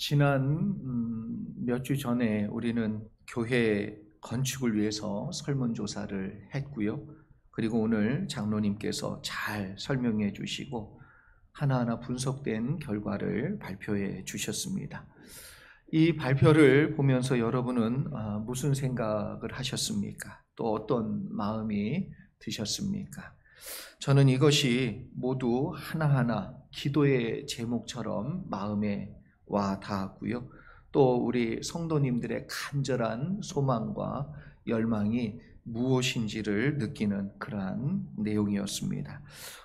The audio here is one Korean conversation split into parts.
지난 몇 주 전에 우리는 교회 건축을 위해서 설문조사를 했고요. 그리고 오늘 장로님께서 잘 설명해 주시고 하나하나 분석된 결과를 발표해 주셨습니다. 이 발표를 보면서 여러분은 무슨 생각을 하셨습니까? 또 어떤 마음이 드셨습니까? 저는 이것이 모두 하나하나 기도의 제목처럼 마음에 와 닿았고요. 또 우리 성도님들의 간절한 소망과 열망이 무엇인지를 느끼는 그러한 내용이었습니다.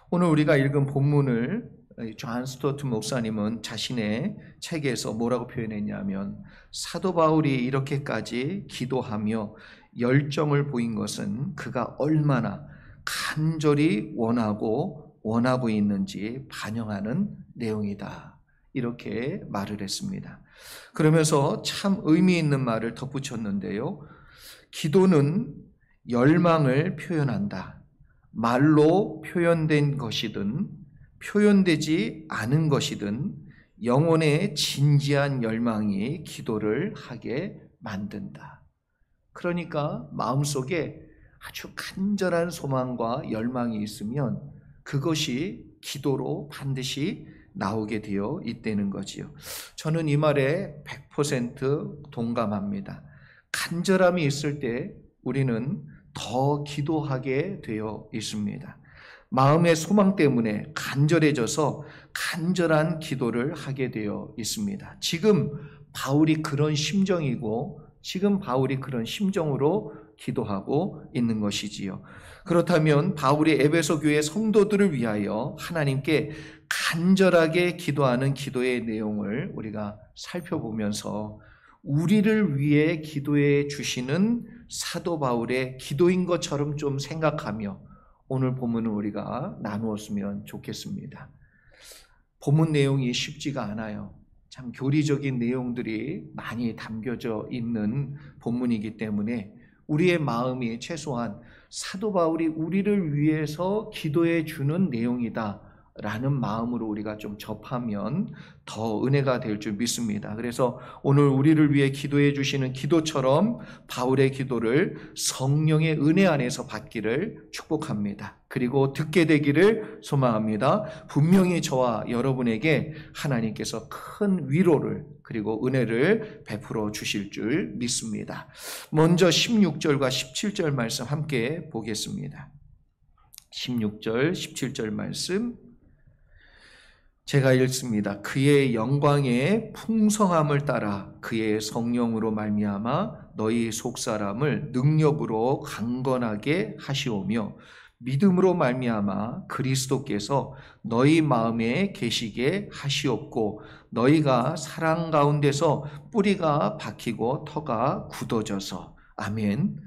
오늘 우리가 읽은 본문을 존 스토트 목사님은 자신의 책에서 뭐라고 표현했냐면, 사도 바울이 이렇게까지 기도하며 열정을 보인 것은 그가 얼마나 간절히 원하고 있는지 반영하는 내용이다, 이렇게 말을 했습니다. 그러면서 참 의미 있는 말을 덧붙였는데요. 기도는 열망을 표현한다. 말로 표현된 것이든 표현되지 않은 것이든 영혼의 진지한 열망이 기도를 하게 만든다. 그러니까 마음속에 아주 간절한 소망과 열망이 있으면 그것이 기도로 반드시 나오게 되어 있다는 거지요. 저는 이 말에 100% 동감합니다. 간절함이 있을 때 우리는 더 기도하게 되어 있습니다. 마음의 소망 때문에 간절해져서 간절한 기도를 하게 되어 있습니다. 지금 바울이 그런 심정이고 지금 바울이 그런 심정으로 기도하고 있는 것이지요. 그렇다면 바울이 에베소 교회 성도들을 위하여 하나님께 간절하게 기도하는 기도의 내용을 우리가 살펴보면서 우리를 위해 기도해 주시는 사도 바울의 기도인 것처럼 좀 생각하며 오늘 본문을 우리가 나누었으면 좋겠습니다. 본문 내용이 쉽지가 않아요. 참 교리적인 내용들이 많이 담겨져 있는 본문이기 때문에 우리의 마음이 최소한 사도 바울이 우리를 위해서 기도해 주는 내용이다 라는 마음으로 우리가 좀 접하면 더 은혜가 될 줄 믿습니다. 그래서 오늘 우리를 위해 기도해 주시는 기도처럼 바울의 기도를 성령의 은혜 안에서 받기를 축복합니다. 그리고 듣게 되기를 소망합니다. 분명히 저와 여러분에게 하나님께서 큰 위로를 그리고 은혜를 베풀어 주실 줄 믿습니다. 먼저 16절과 17절 말씀 함께 보겠습니다. 16절, 17절 말씀 제가 읽습니다. 그의 영광의 풍성함을 따라 그의 성령으로 말미암아 너희 속사람을 능력으로 강건하게 하시오며 믿음으로 말미암아 그리스도께서 너희 마음에 계시게 하시옵고 너희가 사랑 가운데서 뿌리가 박히고 터가 굳어져서. 아멘.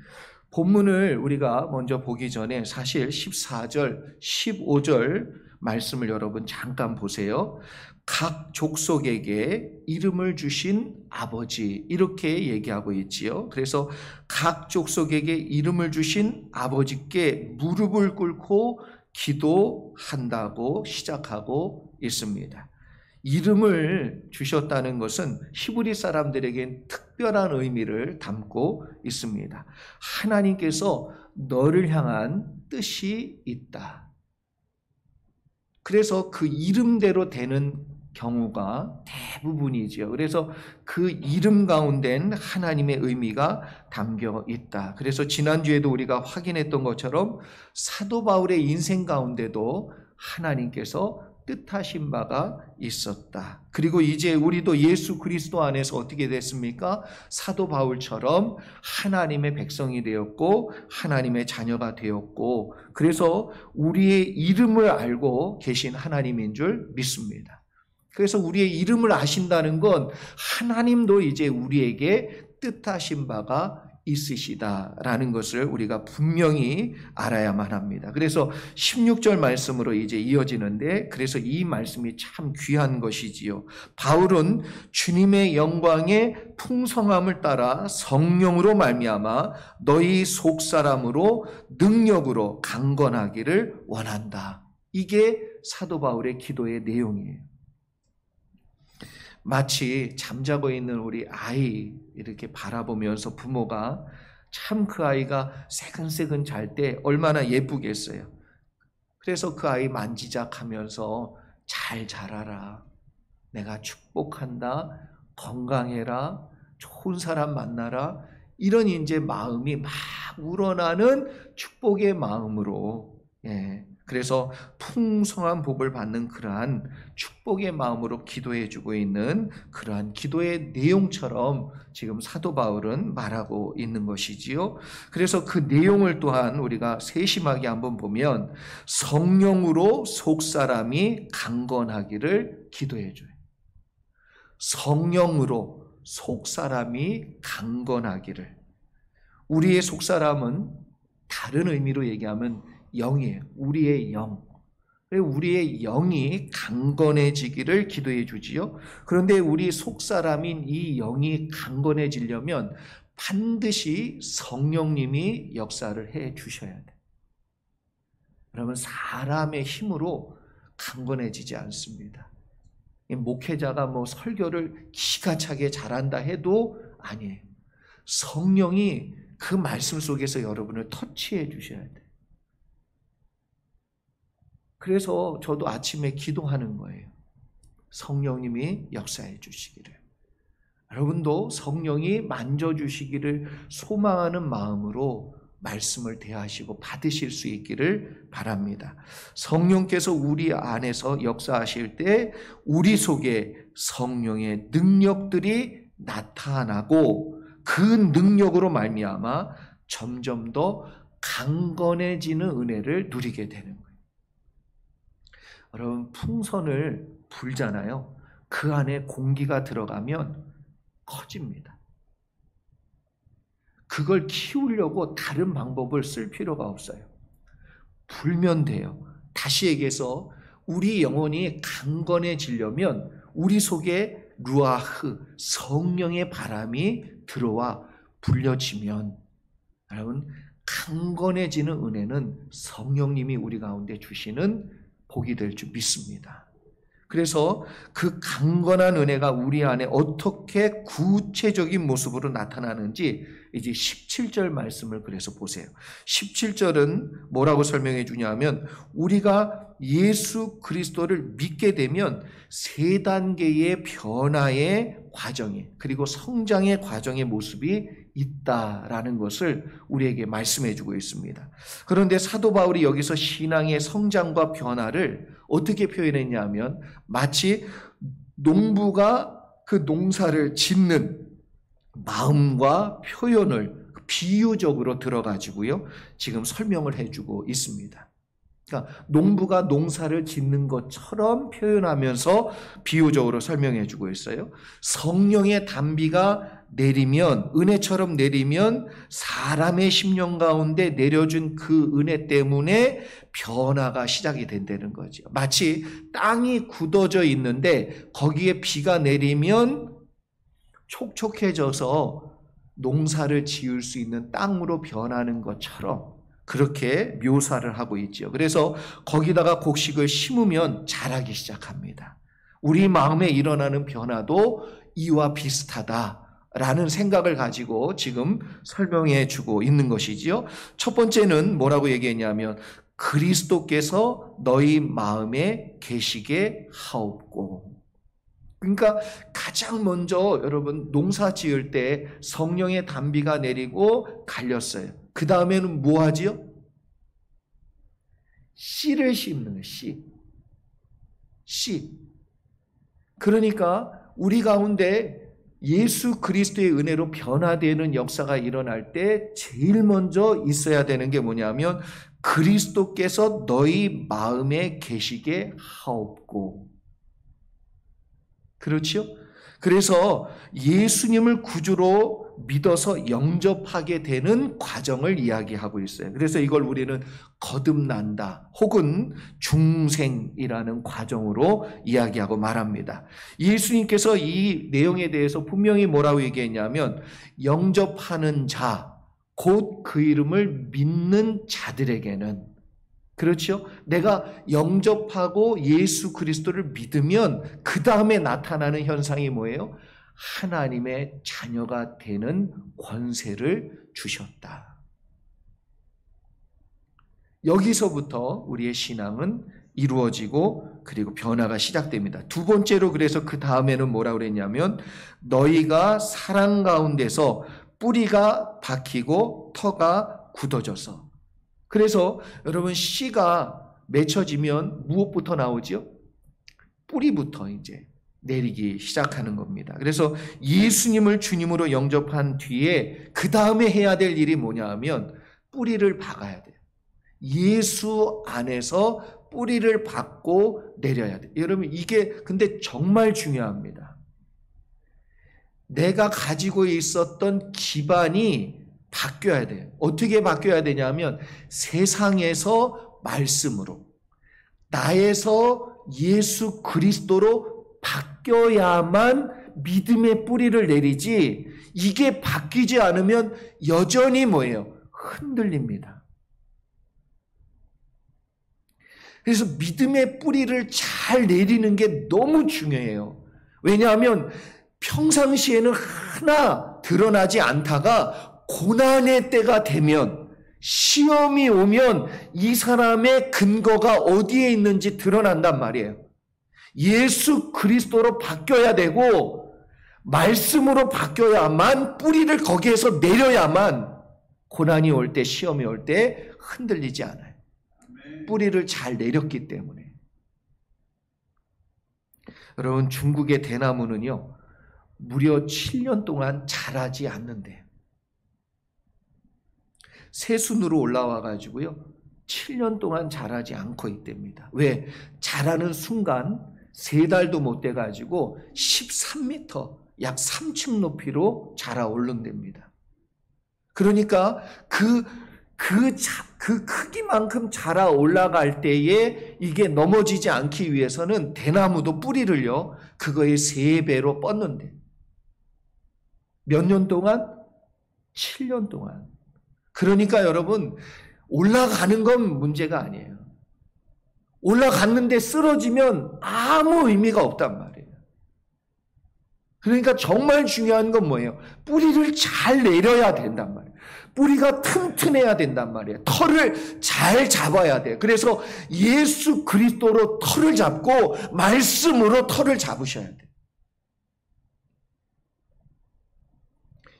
본문을 우리가 먼저 보기 전에 사실 14절, 15절 말씀을 여러분 잠깐 보세요. 각 족속에게 이름을 주신 아버지, 이렇게 얘기하고 있지요. 그래서 각 족속에게 이름을 주신 아버지께 무릎을 꿇고 기도한다고 시작하고 있습니다. 이름을 주셨다는 것은 히브리 사람들에겐 특별한 의미를 담고 있습니다. 하나님께서 너를 향한 뜻이 있다. 그래서 그 이름대로 되는 경우가 대부분이죠. 그래서 그 이름 가운데는 하나님의 의미가 담겨 있다. 그래서 지난주에도 우리가 확인했던 것처럼 사도 바울의 인생 가운데도 하나님께서 뜻하신 바가 있었다. 그리고 이제 우리도 예수 그리스도 안에서 어떻게 됐습니까? 사도 바울처럼 하나님의 백성이 되었고 하나님의 자녀가 되었고 그래서 우리의 이름을 알고 계신 하나님인 줄 믿습니다. 그래서 우리의 이름을 아신다는 건 하나님도 이제 우리에게 뜻하신 바가 있으시다라는 것을 우리가 분명히 알아야만 합니다. 그래서 16절 말씀으로 이제 이어지는데 그래서 이 말씀이 참 귀한 것이지요. 바울은 주님의 영광의 풍성함을 따라 성령으로 말미암아 너희 속사람으로 능력으로 강건하기를 원한다. 이게 사도 바울의 기도의 내용이에요. 마치 잠자고 있는 우리 아이 이렇게 바라보면서 부모가 참 그 아이가 새근새근 잘 때 얼마나 예쁘겠어요. 그래서 그 아이 만지작하면서 잘 자라라, 내가 축복한다, 건강해라, 좋은 사람 만나라, 이런 이제 마음이 막 우러나는 축복의 마음으로, 그래서 풍성한 복을 받는 그러한 축복의 마음으로 기도해 주고 있는 그러한 기도의 내용처럼 지금 사도 바울은 말하고 있는 것이지요. 그래서 그 내용을 또한 우리가 세심하게 한번 보면 성령으로 속사람이 강건하기를 기도해 줘요. 성령으로 속사람이 강건하기를. 우리의 속사람은 다른 의미로 얘기하면 영이에요. 우리의 영. 우리의 영이 강건해지기를 기도해 주지요. 그런데 우리 속사람인 이 영이 강건해지려면 반드시 성령님이 역사를 해 주셔야 돼요. 그러면 사람의 힘으로 강건해지지 않습니다. 목회자가 뭐 설교를 기가 차게 잘한다 해도 아니에요. 성령이 그 말씀 속에서 여러분을 터치해 주셔야 돼요. 그래서 저도 아침에 기도하는 거예요. 성령님이 역사해 주시기를. 여러분도 성령이 만져주시기를 소망하는 마음으로 말씀을 대하시고 받으실 수 있기를 바랍니다. 성령께서 우리 안에서 역사하실 때 우리 속에 성령의 능력들이 나타나고 그 능력으로 말미암아 점점 더 강건해지는 은혜를 누리게 되는 거예요. 여러분, 풍선을 불잖아요. 그 안에 공기가 들어가면 커집니다. 그걸 키우려고 다른 방법을 쓸 필요가 없어요. 불면 돼요. 다시 얘기해서 우리 영혼이 강건해지려면 우리 속에 루아흐, 성령의 바람이 들어와 불려지면, 여러분, 강건해지는 은혜는 성령님이 우리 가운데 주시는 복이 될 줄 믿습니다. 그래서 그 강건한 은혜가 우리 안에 어떻게 구체적인 모습으로 나타나는지 이제 17절 말씀을 그래서 보세요. 17절은 뭐라고 설명해 주냐면 우리가 예수 그리스도를 믿게 되면 세 단계의 변화의 과정이 그리고 성장의 과정의 모습이 있다라는 것을 우리에게 말씀해 주고 있습니다. 그런데 사도 바울이 여기서 신앙의 성장과 변화를 어떻게 표현했냐면 마치 농부가 그 농사를 짓는 마음과 표현을 비유적으로 들어가지고요 지금 설명을 해주고 있습니다. 그러니까 농부가 농사를 짓는 것처럼 표현하면서 비유적으로 설명해주고 있어요. 성령의 단비가 내리면, 은혜처럼 내리면 사람의 심령 가운데 내려준 그 은혜 때문에 변화가 시작이 된다는 거죠. 마치 땅이 굳어져 있는데 거기에 비가 내리면 촉촉해져서 농사를 지을 수 있는 땅으로 변하는 것처럼 그렇게 묘사를 하고 있죠. 그래서 거기다가 곡식을 심으면 자라기 시작합니다. 우리 마음에 일어나는 변화도 이와 비슷하다라는 생각을 가지고 지금 설명해 주고 있는 것이지요. 첫 번째는 뭐라고 얘기했냐면 그리스도께서 너희 마음에 계시게 하옵고. 그러니까 가장 먼저 여러분 농사 지을 때 성령의 단비가 내리고 갈렸어요. 그 다음에는 뭐 하지요? 씨를 심는 거예요. 씨. 그러니까 우리 가운데 예수 그리스도의 은혜로 변화되는 역사가 일어날 때 제일 먼저 있어야 되는 게 뭐냐면 그리스도께서 너희 마음에 계시게 하옵고. 그렇죠? 그래서 예수님을 구주로 믿어서 영접하게 되는 과정을 이야기하고 있어요. 그래서 이걸 우리는 거듭난다 혹은 중생이라는 과정으로 이야기하고 말합니다. 예수님께서 이 내용에 대해서 분명히 뭐라고 얘기했냐면 영접하는 자, 곧 그 이름을 믿는 자들에게는 그렇죠? 내가 영접하고 예수 그리스도를 믿으면 그 다음에 나타나는 현상이 뭐예요? 하나님의 자녀가 되는 권세를 주셨다. 여기서부터 우리의 신앙은 이루어지고 그리고 변화가 시작됩니다. 두 번째로 그래서 그 다음에는 뭐라고 그랬냐면 너희가 사랑 가운데서 뿌리가 박히고 터가 굳어져서. 그래서 여러분 씨가 맺혀지면 무엇부터 나오죠? 뿌리부터 이제 내리기 시작하는 겁니다. 그래서 예수님을 주님으로 영접한 뒤에 그 다음에 해야 될 일이 뭐냐 하면 뿌리를 박아야 돼요. 예수 안에서 뿌리를 박고 내려야 돼요. 여러분 이게 근데 정말 중요합니다. 내가 가지고 있었던 기반이 바뀌어야 돼요. 어떻게 바뀌어야 되냐면 세상에서 말씀으로, 나에서 예수 그리스도로 바뀌어야만 믿음의 뿌리를 내리지, 이게 바뀌지 않으면 여전히 뭐예요? 흔들립니다. 그래서 믿음의 뿌리를 잘 내리는 게 너무 중요해요. 왜냐하면 평상시에는 하나 드러나지 않다가 고난의 때가 되면, 시험이 오면 이 사람의 근거가 어디에 있는지 드러난단 말이에요. 예수 그리스도로 바뀌어야 되고 말씀으로 바뀌어야만, 뿌리를 거기에서 내려야만 고난이 올 때, 시험이 올 때 흔들리지 않아요. 뿌리를 잘 내렸기 때문에. 여러분 중국의 대나무는요 무려 7년 동안 자라지 않는데요. 새순으로 올라와 가지고요 7년 동안 자라지 않고 있답니다. 왜? 자라는 순간 3달도 못 돼 가지고 13m, 약 3층 높이로 자라 오른답니다. 그러니까 그 크기만큼 자라 올라갈 때에 이게 넘어지지 않기 위해서는 대나무도 뿌리를요 그거의 3배로 뻗는데, 몇 년 동안? 7년 동안. 그러니까 여러분 올라가는 건 문제가 아니에요. 올라갔는데 쓰러지면 아무 의미가 없단 말이에요. 그러니까 정말 중요한 건 뭐예요? 뿌리를 잘 내려야 된단 말이에요. 뿌리가 튼튼해야 된단 말이에요. 털을 잘 잡아야 돼요. 그래서 예수 그리스도로 털을 잡고 말씀으로 털을 잡으셔야 돼요.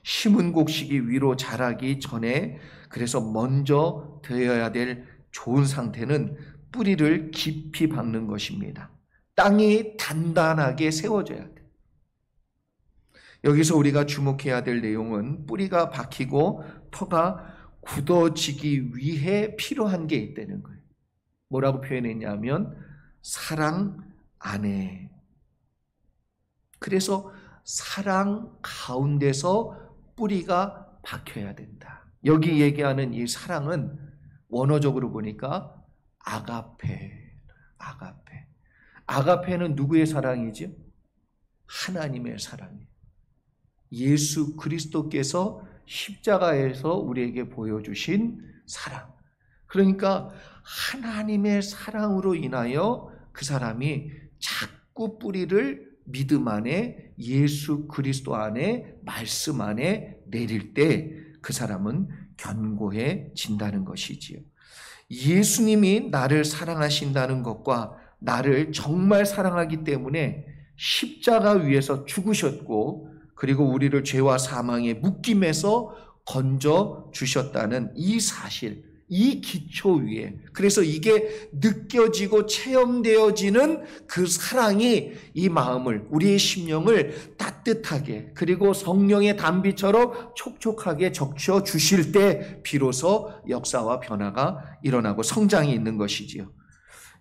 심은 곡식이 위로 자라기 전에 그래서 먼저 되어야 될 좋은 상태는 뿌리를 깊이 박는 것입니다. 땅이 단단하게 세워져야 돼요. 여기서 우리가 주목해야 될 내용은 뿌리가 박히고 터가 굳어지기 위해 필요한 게 있다는 거예요. 뭐라고 표현했냐면 사랑 안에. 그래서 사랑 가운데서 뿌리가 박혀야 된다. 여기 얘기하는 이 사랑은 원어적으로 보니까 아가페. 아가페는 누구의 사랑이죠? 하나님의 사랑이에요. 예수 그리스도께서 십자가에서 우리에게 보여주신 사랑. 그러니까 하나님의 사랑으로 인하여 그 사람이 자꾸 뿌리를 믿음 안에, 예수 그리스도 안에, 말씀 안에 내릴 때 그 사람은 견고해진다는 것이지요. 예수님이 나를 사랑하신다는 것과 나를 정말 사랑하기 때문에 십자가 위에서 죽으셨고 그리고 우리를 죄와 사망의 묶임에서 건져 주셨다는 이 사실, 이 기초 위에, 그래서 이게 느껴지고 체험되어지는 그 사랑이 이 마음을, 우리의 심령을 따뜻하게 그리고 성령의 단비처럼 촉촉하게 적셔 주실 때 비로소 역사와 변화가 일어나고 성장이 있는 것이지요.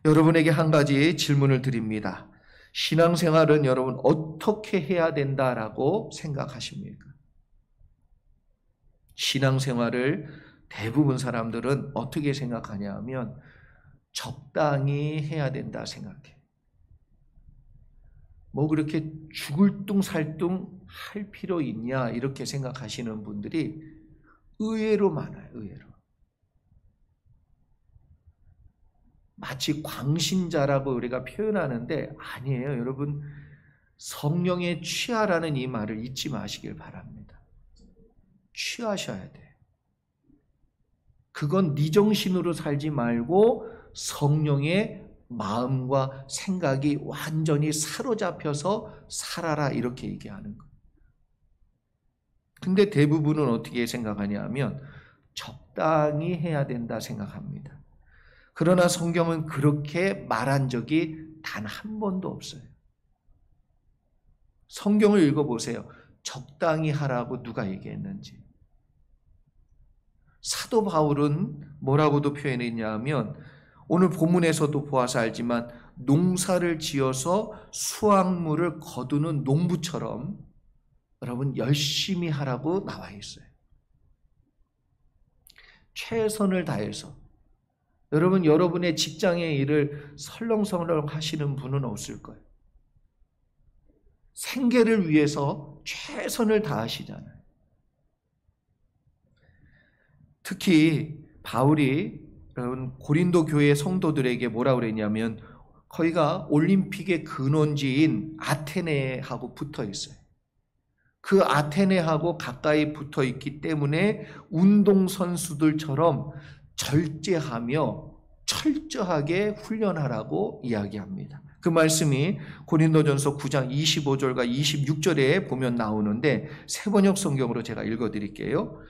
여러분에게 한 가지 질문을 드립니다. 신앙생활은 여러분 어떻게 해야 된다라고 생각하십니까? 신앙생활을 대부분 사람들은 어떻게 생각하냐 하면 적당히 해야 된다 생각해. 뭐 그렇게 죽을 뚱살뚱 할 필요 있냐 이렇게 생각하시는 분들이 의외로 많아요. 의외로. 마치 광신자라고 우리가 표현하는데 아니에요. 여러분, 성령에 취하라는 이 말을 잊지 마시길 바랍니다. 취하셔야 돼. 그건 네 정신으로 살지 말고 성령의 마음과 생각이 완전히 사로잡혀서 살아라, 이렇게 얘기하는 거예요. 근데 대부분은 어떻게 생각하냐면 적당히 해야 된다 생각합니다. 그러나 성경은 그렇게 말한 적이 단 한 번도 없어요. 성경을 읽어보세요. 적당히 하라고 누가 얘기했는지. 사도 바울은 뭐라고도 표현했냐면, 오늘 본문에서도 보아서 알지만 농사를 지어서 수확물을 거두는 농부처럼 여러분 열심히 하라고 나와 있어요. 최선을 다해서. 여러분, 여러분의 직장의 일을 설렁설렁 하시는 분은 없을 거예요. 생계를 위해서 최선을 다하시잖아요. 특히 바울이 여러분 고린도 교회 성도들에게 뭐라 그랬냐면, 거기가 올림픽의 근원지인 아테네하고 붙어 있어요. 그 아테네하고 가까이 붙어 있기 때문에 운동선수들처럼 절제하며 철저하게 훈련하라고 이야기합니다. 그 말씀이 고린도전서 9장 25절과 26절에 보면 나오는데, 새번역 성경으로 제가 읽어드릴게요.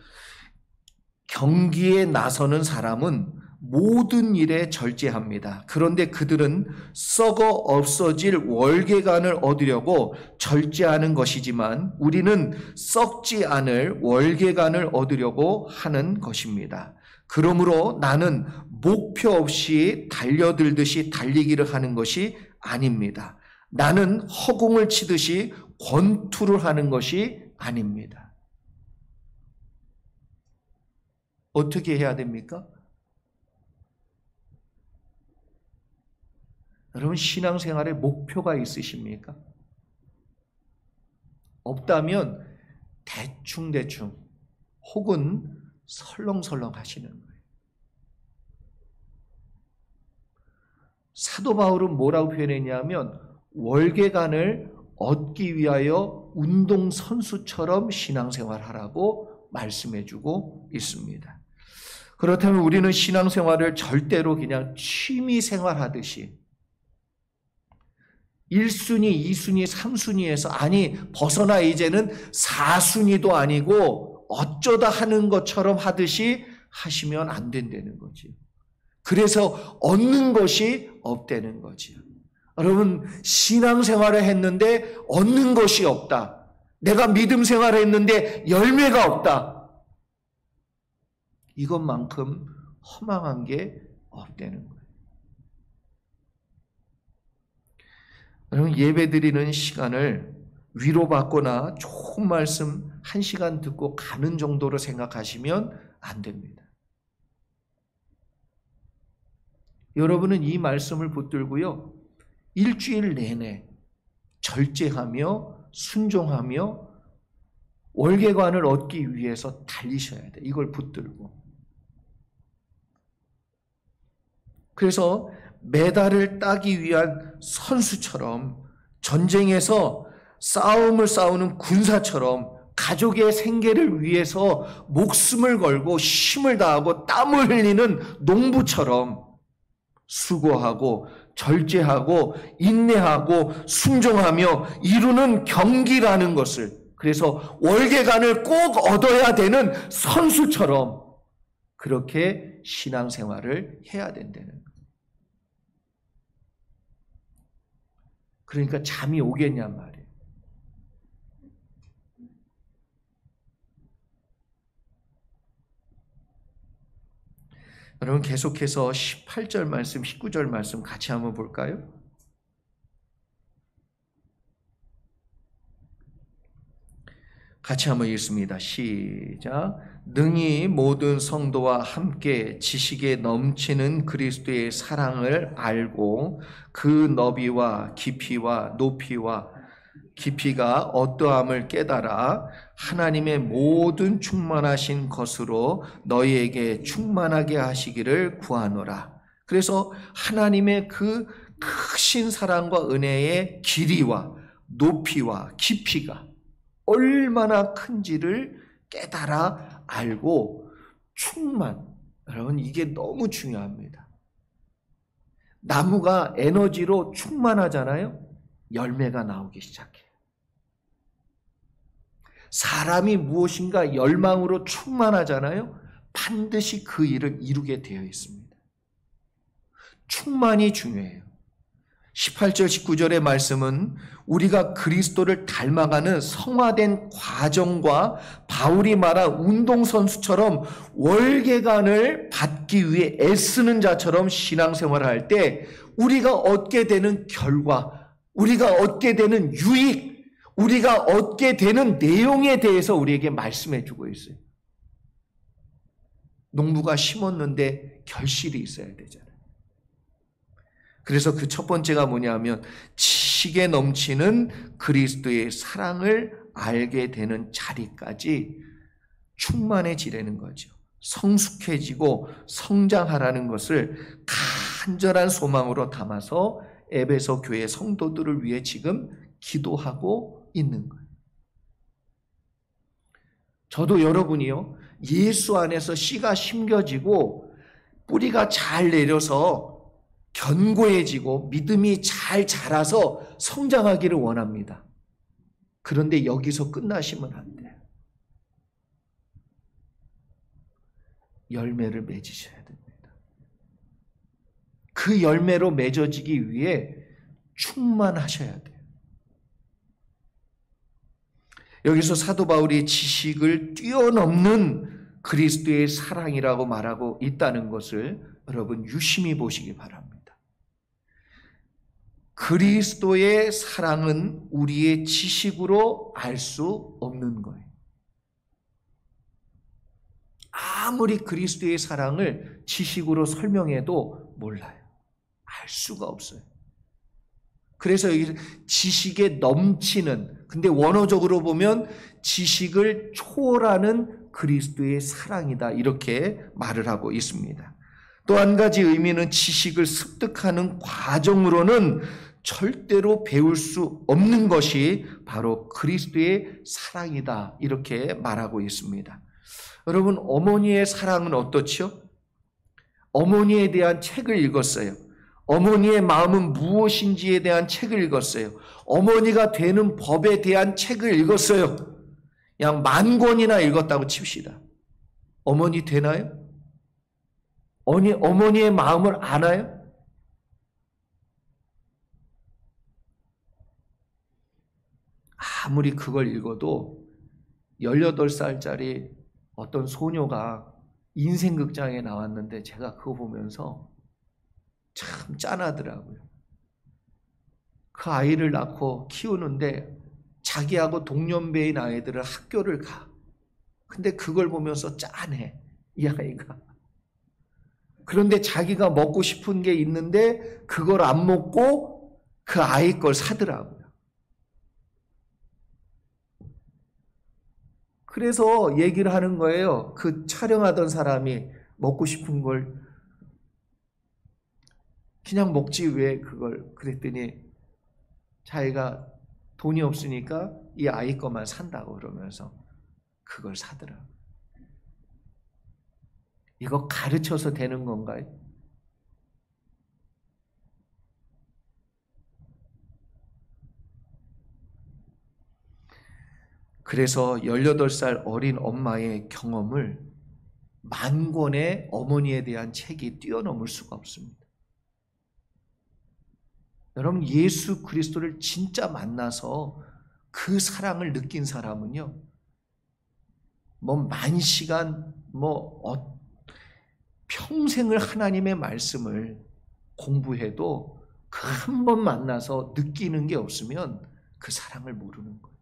경기에 나서는 사람은 모든 일에 절제합니다. 그런데 그들은 썩어 없어질 월계관을 얻으려고 절제하는 것이지만 우리는 썩지 않을 월계관을 얻으려고 하는 것입니다. 그러므로 나는 목표 없이 달려들듯이 달리기를 하는 것이 아닙니다. 나는 허공을 치듯이 권투를 하는 것이 아닙니다. 어떻게 해야 됩니까? 여러분, 신앙생활에 목표가 있으십니까? 없다면 대충대충 혹은 설렁설렁 하시는 거예요. 사도 바울은 뭐라고 표현했냐면, 월계관을 얻기 위하여 운동선수처럼 신앙생활하라고 말씀해주고 있습니다. 그렇다면 우리는 신앙생활을 절대로 그냥 취미생활하듯이 1순위, 2순위, 3순위에서 아니 벗어나 이제는 4순위도 아니고 어쩌다 하는 것처럼 하듯이 하시면 안 된다는 거지. 그래서 얻는 것이 없다는 거지. 여러분, 신앙생활을 했는데 얻는 것이 없다. 내가 믿음 생활을 했는데 열매가 없다. 이것만큼 허망한 게 없다는 거예요. 여러분, 예배드리는 시간을 위로받거나 좋은 말씀 1시간 듣고 가는 정도로 생각하시면 안 됩니다. 여러분은 이 말씀을 붙들고요, 일주일 내내 절제하며 순종하며 월계관을 얻기 위해서 달리셔야 돼. 이걸 붙들고. 그래서 메달을 따기 위한 선수처럼, 전쟁에서 싸움을 싸우는 군사처럼, 가족의 생계를 위해서 목숨을 걸고 힘을 다하고 땀을 흘리는 농부처럼 수고하고 절제하고 인내하고 순종하며 이루는 경기라는 것을, 그래서 월계관을 꼭 얻어야 되는 선수처럼 그렇게 신앙생활을 해야 된다는 거예요. 그러니까 잠이 오겠냔 말이에요. 여러분, 계속해서 18절 말씀, 19절 말씀 같이 한번 볼까요? 같이 한번 읽습니다. 시작. 능히 모든 성도와 함께 지식에 넘치는 그리스도의 사랑을 알고 그 너비와 깊이와 높이와 깊이가 어떠함을 깨달아 하나님의 모든 충만하신 것으로 너희에게 충만하게 하시기를 구하노라. 그래서 하나님의 그 크신 사랑과 은혜의 길이와 높이와 깊이가 얼마나 큰지를 깨달아 알고 여러분 이게 너무 중요합니다. 나무가 에너지로 충만하잖아요. 열매가 나오기 시작해요. 사람이 무엇인가 열망으로 충만하잖아요. 반드시 그 일을 이루게 되어 있습니다. 충만이 중요해요. 18절 19절의 말씀은 우리가 그리스도를 닮아가는 성화된 과정과 바울이 말한 운동선수처럼 월계관을 받기 위해 애쓰는 자처럼 신앙생활을 할 때 우리가 얻게 되는 결과, 우리가 얻게 되는 유익, 우리가 얻게 되는 내용에 대해서 우리에게 말씀해 주고 있어요. 농부가 심었는데 결실이 있어야 되잖아요. 그래서 그 첫 번째가 뭐냐면 지식에 넘치는 그리스도의 사랑을 알게 되는 자리까지 충만해지려는 거죠. 성숙해지고 성장하라는 것을 간절한 소망으로 담아서 에베소 교회 성도들을 위해 지금 기도하고 있는 거예요. 저도 여러분이요, 예수 안에서 씨가 심겨지고 뿌리가 잘 내려서 견고해지고 믿음이 잘 자라서 성장하기를 원합니다. 그런데 여기서 끝나시면 안 돼요. 열매를 맺으셔야 됩니다. 그 열매로 맺어지기 위해 충만하셔야 돼요. 여기서 사도 바울이 지식을 뛰어넘는 그리스도의 사랑이라고 말하고 있다는 것을 여러분 유심히 보시기 바랍니다. 그리스도의 사랑은 우리의 지식으로 알 수 없는 거예요. 아무리 그리스도의 사랑을 지식으로 설명해도 몰라요. 알 수가 없어요. 그래서 여기 지식에 넘치는, 근데 원어적으로 보면 지식을 초월하는 그리스도의 사랑이다, 이렇게 말을 하고 있습니다. 또 한 가지 의미는 지식을 습득하는 과정으로는 절대로 배울 수 없는 것이 바로 그리스도의 사랑이다, 이렇게 말하고 있습니다. 여러분, 어머니의 사랑은 어떻죠? 어머니에 대한 책을 읽었어요. 어머니의 마음은 무엇인지에 대한 책을 읽었어요. 어머니가 되는 법에 대한 책을 읽었어요. 그냥 10,000권이나 읽었다고 칩시다. 어머니 되나요? 어머니의 마음을 아나요? 아무리 그걸 읽어도 18살짜리 어떤 소녀가 인생극장에 나왔는데 제가 그거 보면서 참 짠하더라고요. 그 아이를 낳고 키우는데 자기하고 동년배인 아이들은 학교를 가. 근데 그걸 보면서 짠해, 이 아이가. 그런데 자기가 먹고 싶은 게 있는데 그걸 안 먹고 그 아이 걸 사더라고요. 그래서 얘기를 하는 거예요. 그 촬영하던 사람이 먹고 싶은 걸 그냥 먹지 왜 그걸, 그랬더니 자기가 돈이 없으니까 이 아이 것만 산다고 그러면서 그걸 사더라고요. 이거 가르쳐서 되는 건가요? 그래서 18살 어린 엄마의 경험을 10,000권의 어머니에 대한 책이 뛰어넘을 수가 없습니다. 여러분, 예수 그리스도를 진짜 만나서 그 사랑을 느낀 사람은요, 뭐 10,000시간, 평생을 하나님의 말씀을 공부해도 그 한 번 만나서 느끼는 게 없으면 그 사랑을 모르는 거예요.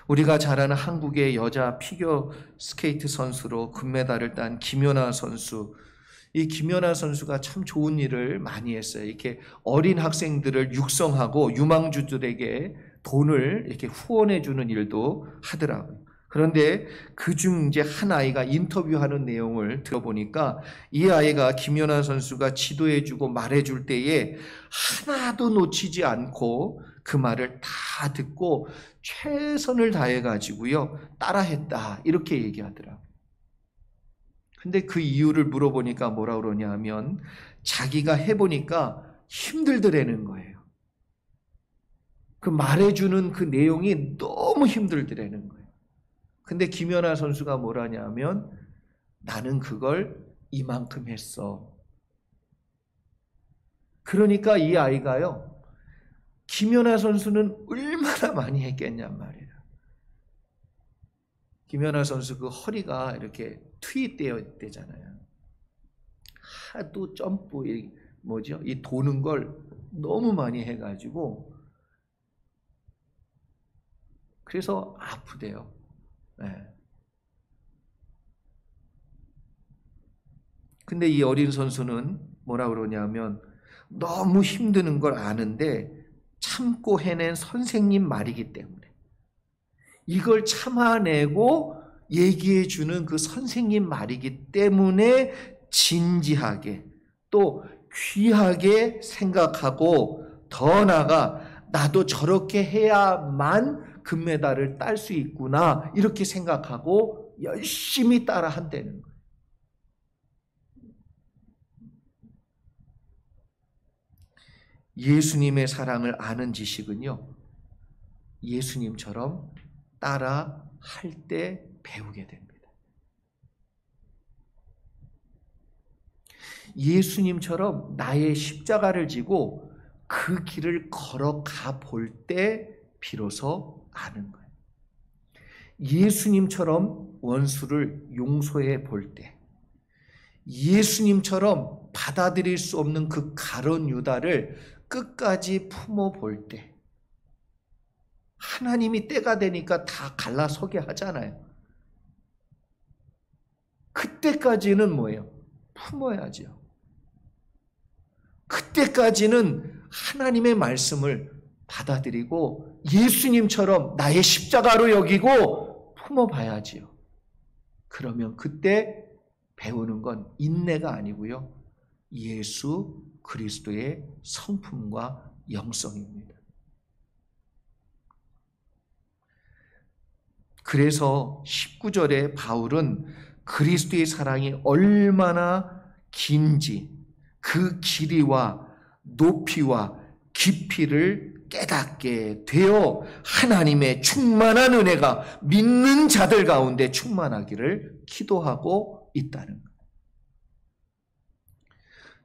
우리가 잘 아는 한국의 여자 피겨 스케이트 선수로 금메달을 딴 김연아 선수, 이 김연아 선수가 참 좋은 일을 많이 했어요. 이렇게 어린 학생들을 육성하고 유망주들에게 돈을 이렇게 후원해 주는 일도 하더라고요. 그런데 그중 이제 한 아이가 인터뷰하는 내용을 들어보니까 이 아이가 김연아 선수가 지도해주고 말해줄 때에 하나도 놓치지 않고 그 말을 다 듣고 최선을 다해가지고요 따라했다 이렇게 얘기하더라고요. 근데 그 이유를 물어보니까 뭐라 그러냐 하면 자기가 해보니까 힘들더라는 거예요. 그 말해주는 그 내용이 너무 힘들더라는 거예요. 근데 김연아 선수가 뭐라냐 하면 나는 그걸 이만큼 했어. 그러니까 이 아이가요 김연아 선수는 얼마나 많이 했겠냔 말이에요. 김연아 선수 그 허리가 이렇게 투입되어 있대잖아요. 하도 점프, 이 도는 걸 너무 많이 해가지고 그래서 아프대요. 네. 근데 이 어린 선수는 뭐라 그러냐면 너무 힘드는 걸 아는데 참고 해낸 선생님 말이기 때문에 이걸 참아내고 얘기해 주는 그 선생님 말이기 때문에 진지하게 또 귀하게 생각하고 더 나아가 나도 저렇게 해야만 금메달을 딸 수 있구나 이렇게 생각하고 열심히 따라 한다는 거예요. 예수님의 사랑을 아는 지식은요 예수님처럼 따라 할 때 배우게 됩니다. 예수님처럼 나의 십자가를 지고 그 길을 걸어가 볼 때 비로소 아는 거예요. 예수님처럼 원수를 용서해 볼 때, 예수님처럼 받아들일 수 없는 그 가론 유다를 끝까지 품어 볼 때, 하나님이 때가 되니까 다 갈라서게 하잖아요. 그때까지는 뭐예요? 품어야죠. 그때까지는 하나님의 말씀을 받아들이고 예수님처럼 나의 십자가로 여기고 품어봐야지요. 그러면 그때 배우는 건 인내가 아니고요. 예수 그리스도의 성품과 영성입니다. 그래서 19절에 바울은 그리스도의 사랑이 얼마나 긴지 그 길이와 높이와 깊이를 깨닫게 되어 하나님의 충만한 은혜가 믿는 자들 가운데 충만하기를 기도하고 있다는 거예요.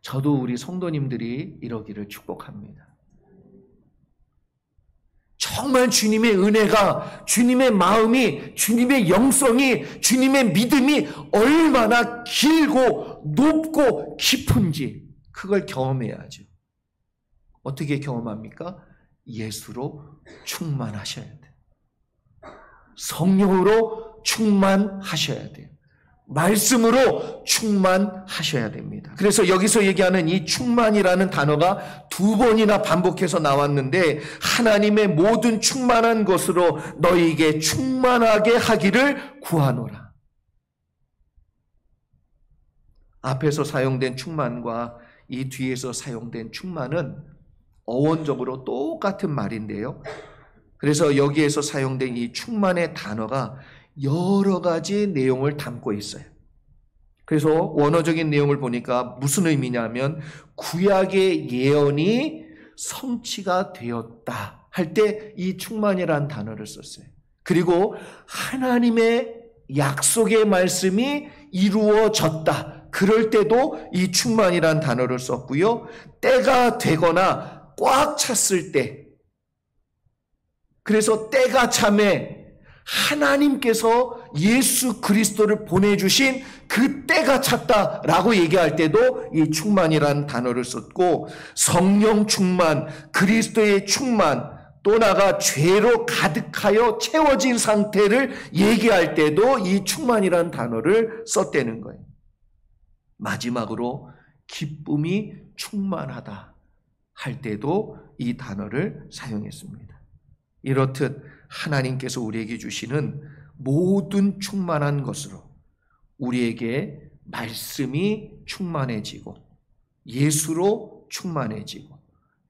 저도 우리 성도님들이 이러기를 축복합니다. 정말 주님의 은혜가, 주님의 마음이, 주님의 영성이, 주님의 믿음이 얼마나 길고 높고 깊은지 그걸 경험해야죠. 어떻게 경험합니까? 예수로 충만하셔야 돼요. 성령으로 충만하셔야 돼요. 말씀으로 충만하셔야 됩니다. 그래서 여기서 얘기하는 이 충만이라는 단어가 2번이나 반복해서 나왔는데 하나님의 모든 충만한 것으로 너희에게 충만하게 하기를 구하노라. 앞에서 사용된 충만과 이 뒤에서 사용된 충만은 어원적으로 똑같은 말인데요. 그래서 여기에서 사용된 이 충만의 단어가 여러 가지 내용을 담고 있어요. 그래서 원어적인 내용을 보니까 무슨 의미냐면 구약의 예언이 성취가 되었다 할 때 이 충만이라는 단어를 썼어요. 그리고 하나님의 약속의 말씀이 이루어졌다 그럴 때도 이 충만이라는 단어를 썼고요. 때가 되거나 꽉 찼을 때, 그래서 때가 참에 하나님께서 예수 그리스도를 보내주신 그 때가 찼다라고 얘기할 때도 이 충만이라는 단어를 썼고, 성령 충만, 그리스도의 충만, 또 나아가 죄로 가득하여 채워진 상태를 얘기할 때도 이 충만이라는 단어를 썼다는 거예요. 마지막으로 기쁨이 충만하다 할 때도 이 단어를 사용했습니다. 이렇듯 하나님께서 우리에게 주시는 모든 충만한 것으로 우리에게 말씀이 충만해지고 예수로 충만해지고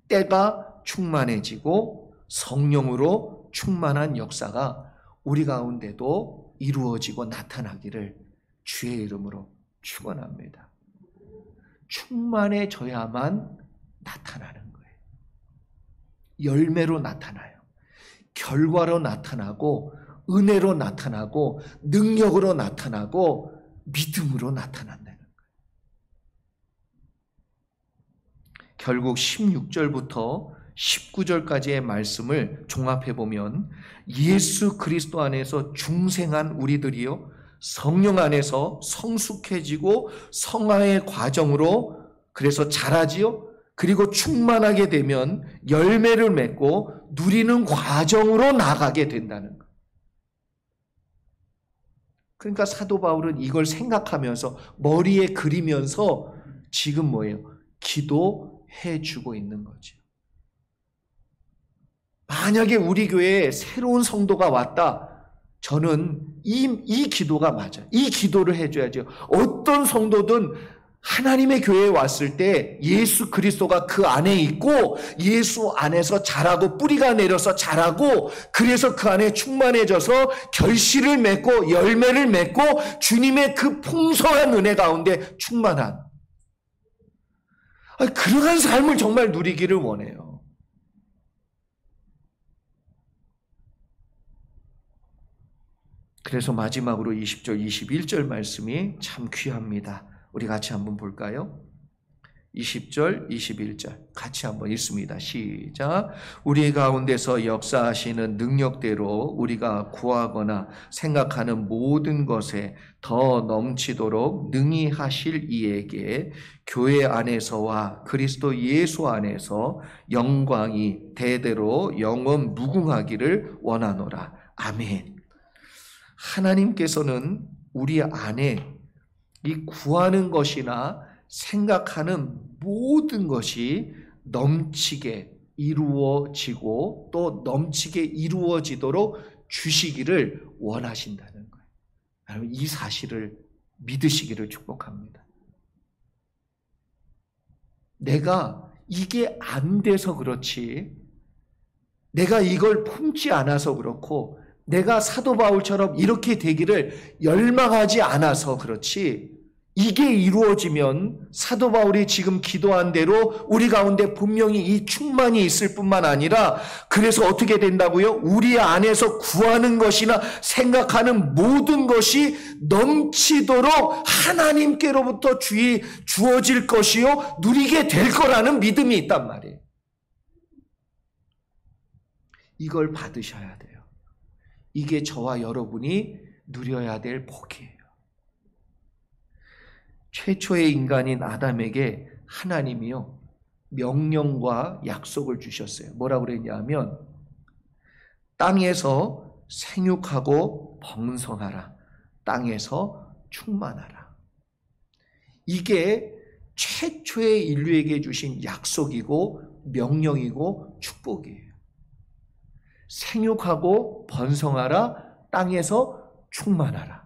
때가 충만해지고 성령으로 충만한 역사가 우리 가운데도 이루어지고 나타나기를 주의 이름으로 축원합니다. 충만해져야만 나타나는 거예요. 열매로 나타나요. 결과로 나타나고 은혜로 나타나고 능력으로 나타나고 믿음으로 나타난다는 거예요. 결국 16절부터 19절까지의 말씀을 종합해보면 예수 그리스도 안에서 중생한 우리들이요 성령 안에서 성숙해지고 성화의 과정으로 그래서 자라지요. 그리고 충만하게 되면 열매를 맺고 누리는 과정으로 나가게 된다는 거예요. 그러니까 사도 바울은 이걸 생각하면서 머리에 그리면서 지금 뭐예요? 기도해 주고 있는 거죠. 만약에 우리 교회에 새로운 성도가 왔다. 저는 이 기도가 맞아요. 이 기도를 해줘야죠. 어떤 성도든 하나님의 교회에 왔을 때 예수 그리스도가 그 안에 있고 예수 안에서 자라고 뿌리가 내려서 자라고 그래서 그 안에 충만해져서 결실을 맺고 열매를 맺고 주님의 그 풍성한 은혜 가운데 충만한 그러한 삶을 정말 누리기를 원해요. 그래서 마지막으로 20절, 21절 말씀이 참 귀합니다. 우리 같이 한번 볼까요? 20절, 21절 같이 한번 읽습니다. 시작. 우리 가운데서 역사하시는 능력대로 우리가 구하거나 생각하는 모든 것에 더 넘치도록 능히 하실 이에게 교회 안에서와 그리스도 예수 안에서 영광이 대대로 영원 무궁하기를 원하노라. 아멘. 하나님께서는 우리 안에 이 구하는 것이나 생각하는 모든 것이 넘치게 이루어지고 또 넘치게 이루어지도록 주시기를 원하신다는 거예요. 여러분 이 사실을 믿으시기를 축복합니다. 내가 이게 안 돼서 그렇지, 내가 이걸 품지 않아서 그렇고 내가 사도 바울처럼 이렇게 되기를 열망하지 않아서 그렇지, 이게 이루어지면 사도 바울이 지금 기도한 대로 우리 가운데 분명히 이 충만이 있을 뿐만 아니라 그래서 어떻게 된다고요? 우리 안에서 구하는 것이나 생각하는 모든 것이 넘치도록 하나님께로부터 주어질 것이요 누리게 될 거라는 믿음이 있단 말이에요. 이걸 받으셔야 돼요. 이게 저와 여러분이 누려야 될 복이에요. 최초의 인간인 아담에게 하나님이요 명령과 약속을 주셨어요. 뭐라고 그랬냐면 땅에서 생육하고 번성하라. 땅에서 충만하라. 이게 최초의 인류에게 주신 약속이고 명령이고 축복이에요. 생육하고 번성하라. 땅에서 충만하라.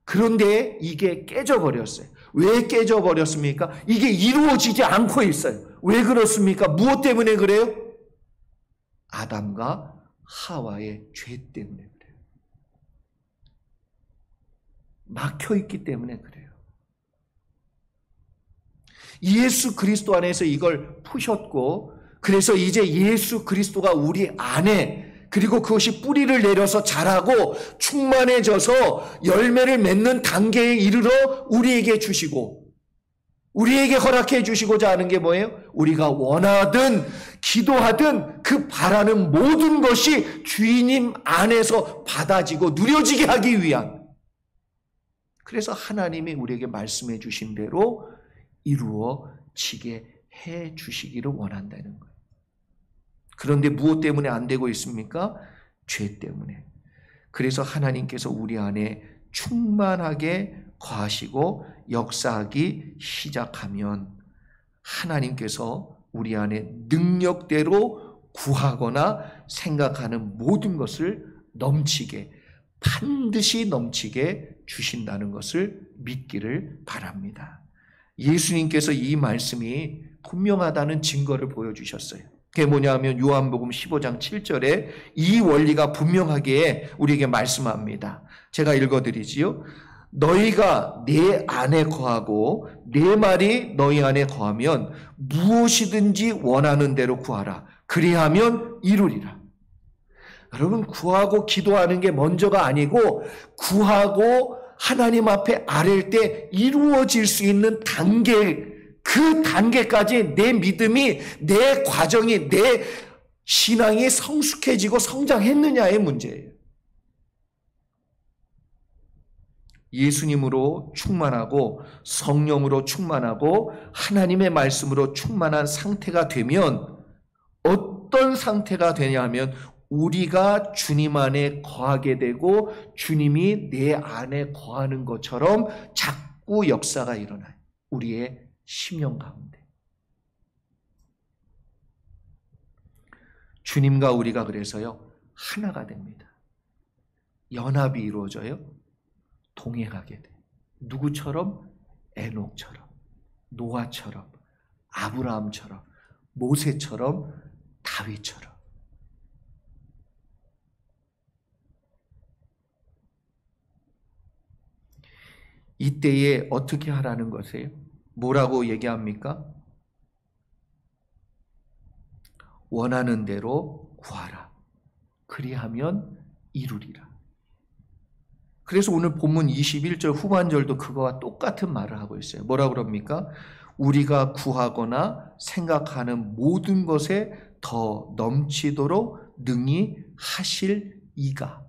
그런데 이게 깨져버렸어요. 왜 깨져버렸습니까? 이게 이루어지지 않고 있어요. 왜 그렇습니까? 무엇 때문에 그래요? 아담과 하와의 죄 때문에 그래요. 막혀있기 때문에 그래요. 예수 그리스도 안에서 이걸 푸셨고 그래서 이제 예수 그리스도가 우리 안에 그리고 그것이 뿌리를 내려서 자라고 충만해져서 열매를 맺는 단계에 이르러 우리에게 주시고 우리에게 허락해 주시고자 하는 게 뭐예요? 우리가 원하든 기도하든 그 바라는 모든 것이 주님 안에서 받아지고 누려지게 하기 위한, 그래서 하나님이 우리에게 말씀해 주신 대로 이루어지게 해 주시기를 원한다는 거예요. 그런데 무엇 때문에 안 되고 있습니까? 죄 때문에. 그래서 하나님께서 우리 안에 충만하게 거하시고 역사하기 시작하면 하나님께서 우리 안에 능력대로 구하거나 생각하는 모든 것을 넘치게 반드시 넘치게 주신다는 것을 믿기를 바랍니다. 예수님께서 이 말씀이 분명하다는 증거를 보여주셨어요. 그게 뭐냐면 요한복음 15장 7절에 이 원리가 분명하게 우리에게 말씀합니다. 제가 읽어드리지요. 너희가 내 안에 거하고 내 말이 너희 안에 거하면 무엇이든지 원하는 대로 구하라. 그리하면 이루리라. 여러분, 구하고 기도하는 게 먼저가 아니고 구하고 하나님 앞에 아랠 때 이루어질 수 있는 단계, 그 단계까지 내 믿음이, 내 과정이, 내 신앙이 성숙해지고 성장했느냐의 문제예요. 예수님으로 충만하고 성령으로 충만하고 하나님의 말씀으로 충만한 상태가 되면 어떤 상태가 되냐면 우리가 주님 안에 거하게 되고 주님이 내 안에 거하는 것처럼 자꾸 역사가 일어나요. 우리의 심령 가운데. 주님과 우리가 그래서요, 하나가 됩니다. 연합이 이루어져요. 동행하게 돼요. 누구처럼? 에녹처럼, 노아처럼, 아브라함처럼, 모세처럼, 다윗처럼. 이때에 어떻게 하라는 것이에요? 뭐라고 얘기합니까? 원하는 대로 구하라. 그리하면 이루리라. 그래서 오늘 본문 21절 후반절도 그거와 똑같은 말을 하고 있어요. 뭐라고 그럽니까? 우리가 구하거나 생각하는 모든 것에 더 넘치도록 능히 하실 이가.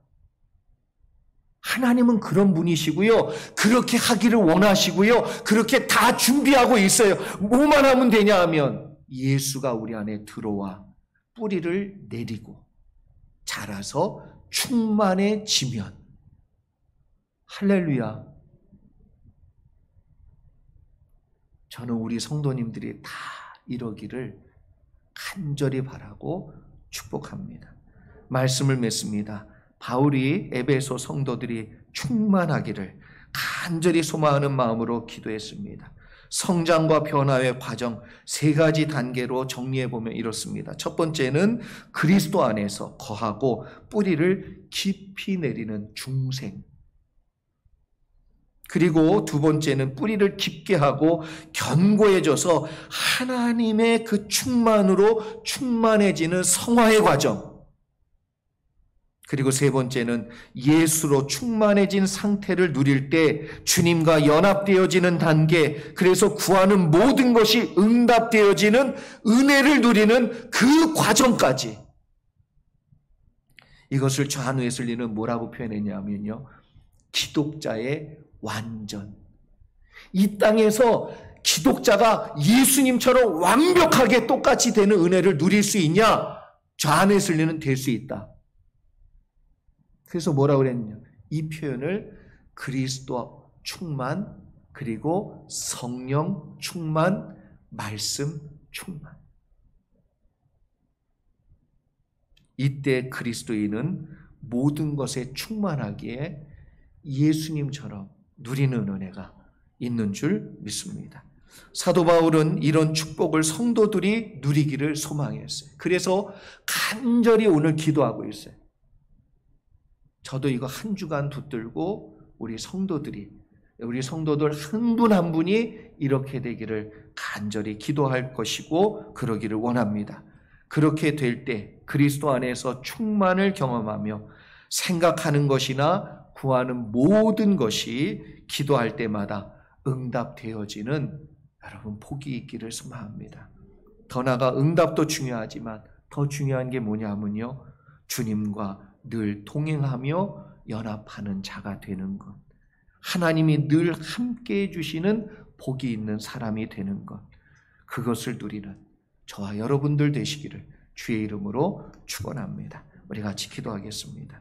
하나님은 그런 분이시고요. 그렇게 하기를 원하시고요. 그렇게 다 준비하고 있어요. 뭐만 하면 되냐 하면 예수가 우리 안에 들어와 뿌리를 내리고 자라서 충만해지면, 할렐루야. 저는 우리 성도님들이 다 이러기를 간절히 바라고 축복합니다. 말씀을 맺습니다. 바울이 에베소 성도들이 충만하기를 간절히 소망하는 마음으로 기도했습니다. 성장과 변화의 과정 세 가지 단계로 정리해보면 이렇습니다. 첫 번째는 그리스도 안에서 거하고 뿌리를 깊이 내리는 중생. 그리고 두 번째는 뿌리를 깊게 하고 견고해져서 하나님의 그 충만으로 충만해지는 성화의 과정. 그리고 세 번째는 예수로 충만해진 상태를 누릴 때 주님과 연합되어지는 단계, 그래서 구하는 모든 것이 응답되어지는 은혜를 누리는 그 과정까지. 이것을 좌한 웨슬리는 뭐라고 표현했냐면요, 기독자의 완전. 이 땅에서 기독자가 예수님처럼 완벽하게 똑같이 되는 은혜를 누릴 수 있냐? 좌한 웨슬리는 될 수 있다. 그래서 뭐라고 그랬냐? 이 표현을 그리스도 충만, 그리고 성령 충만, 말씀 충만. 이때 그리스도인은 모든 것에 충만하기에 예수님처럼 누리는 은혜가 있는 줄 믿습니다. 사도 바울은 이런 축복을 성도들이 누리기를 소망했어요. 그래서 간절히 오늘 기도하고 있어요. 저도 이거 한 주간 붙들고 우리 성도들 한 분 한 분이 이렇게 되기를 간절히 기도할 것이고 그러기를 원합니다. 그렇게 될 때 그리스도 안에서 충만을 경험하며 생각하는 것이나 구하는 모든 것이 기도할 때마다 응답되어지는 여러분 복이 있기를 소망합니다. 더 나아가 응답도 중요하지만 더 중요한 게 뭐냐면요, 주님과 늘 동행하며 연합하는 자가 되는 것, 하나님이 늘 함께해 주시는 복이 있는 사람이 되는 것, 그것을 누리는 저와 여러분들 되시기를 주의 이름으로 축원합니다. 우리 같이 기도하겠습니다.